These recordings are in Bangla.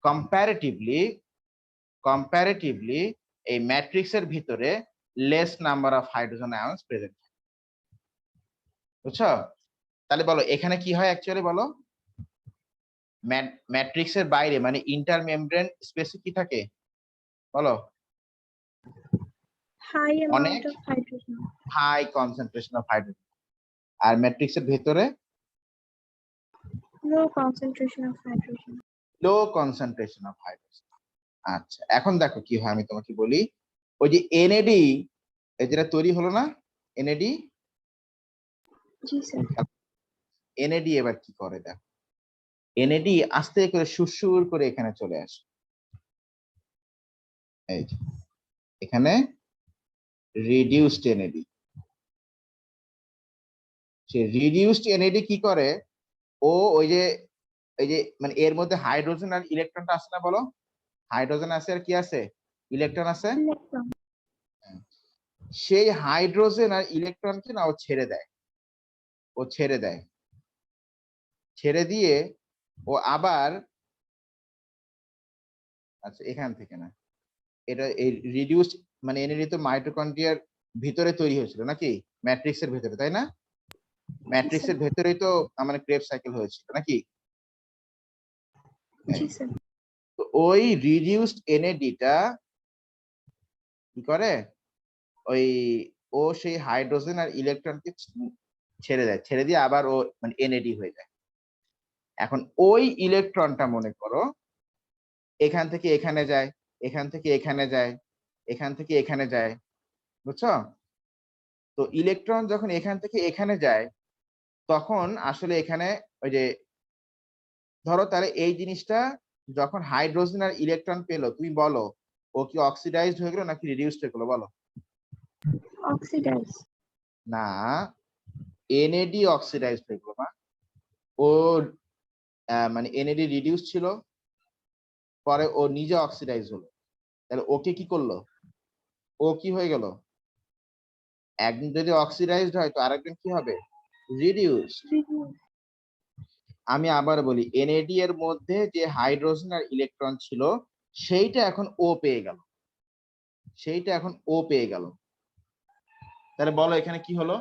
কম্পারেটিভলি এই ম্যাট্রিক্সের ভিতরে less number of hydrogen ions present. বুঝছো? তাহলে বলো এখানে কি হয় অ্যাকচুয়ালি, বলো ম্যাট্রিক্সের বাইরে মানে ইন্টার মেমব্রেন স্পেসে কি থাকে বলো? অনেক হাই কনসেন্ট্রেশন অফ হাইড্রোজেন। আর ম্যাট্রিক্সের ভেতরে লো কনসেন্ট্রেশন অফ হাইড্রোজেন। আচ্ছা, এখন দেখো কি হয়, আমি তোমাকে বলি। ওই যে এনএডি যেটা তৈরি হলো না, এনএডি, জি স্যার। এনএডি এবার কি করে দেখো, এনএডি আস্তে করে সুরসুর করে এখানে চলে আসে। এই যে এখানে রিডিউসড এনএডি। সে রিডিউসড এনএডি কি করে, ও ওই যে মানে এর মধ্যে হাইড্রোজেন আর ইলেকট্রনটা আছে না, বলো হাইড্রোজেন আছে আর কি আছে, ইলেকট্রন আছে। সেই হাইড্রোজেন আর ইলেকট্রনকে না ও ছেড়ে দেয়, ছেড়ে দিয়ে ও আবার, আচ্ছা এখান থেকে না, এটা এই রিডিউসড মানে এনএডি তো মাইটোকন্ড্রিয়ার ভিতরে তৈরি হয়েছিল নাকি, ম্যাট্রিক্সের ভিতরে, তাই না? ম্যাট্রিক্সের ভেতরেই তো মানে ক্রেব সাইকেল হয়েছিল নাকি? তো ওই রিডিউসড এনএডিটা কি করে, ওই ও সেই হাইড্রোজেন আর ইলেকট্রনকে ছেড়ে দিয়ে আবার ও মানে এনএডি হয়ে যায়। এখন ওই ইলেকট্রনটা মনে করো এখান থেকে এখানে যায়, এখান থেকে এখানে যায়, এখান থেকে এখানে যায়, বুঝছো? তো ইলেকট্রন যখন এখান থেকে এখানে যায় তখন আসলে এখানে ওই যে ধরো তাহলে এই জিনিসটা যখন হাইড্রোজেন আর ইলেকট্রন পেলো, তুমি বলো ও কি অক্সিডাইজড হয়ে গেল নাকি রিডিউসড হয়ে গেল বলো? অক্সিডাইজ। না, এনএডি অক্সিডাইজড হয়ে গেল। ও মানে এনএডি রিডিউস ছিল, পরে ও নিজে অক্সিডাইজ হলো। তাহলে ওকে কি করলো, ও কি হয়ে গেল, একদিন যদি অক্সিডাইজড হয় তো আরেকদিন কি হবে, রিডিউস। আমি আবার বলি, এনএডি এর মধ্যে যে হাইড্রোজেন আর ইলেকট্রন ছিল সেইটা এখন ও পেয়ে গেল, তাহলে বলো এখানে কি হলো,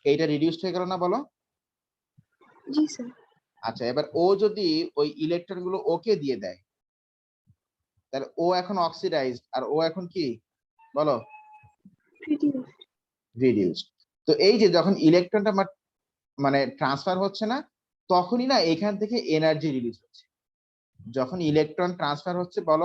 এইটা রিডিউসড হয়ে গেল না বলো? জি স্যার। আচ্ছা, এবার ও যদি ওই ইলেকট্রন গুলো ওকে দিয়ে দেয় তাহলে ও এখন অক্সিডাইজড আর ও এখন কি বলো, রিডিউসড। তো এই যে যখন ইলেকট্রনটা মানে ট্রান্সফার হচ্ছে না তখনই না এখান থেকে এনার্জি রিলিজ হচ্ছে। যখন ইলেকট্রন ট্রান্সফার হচ্ছে বলো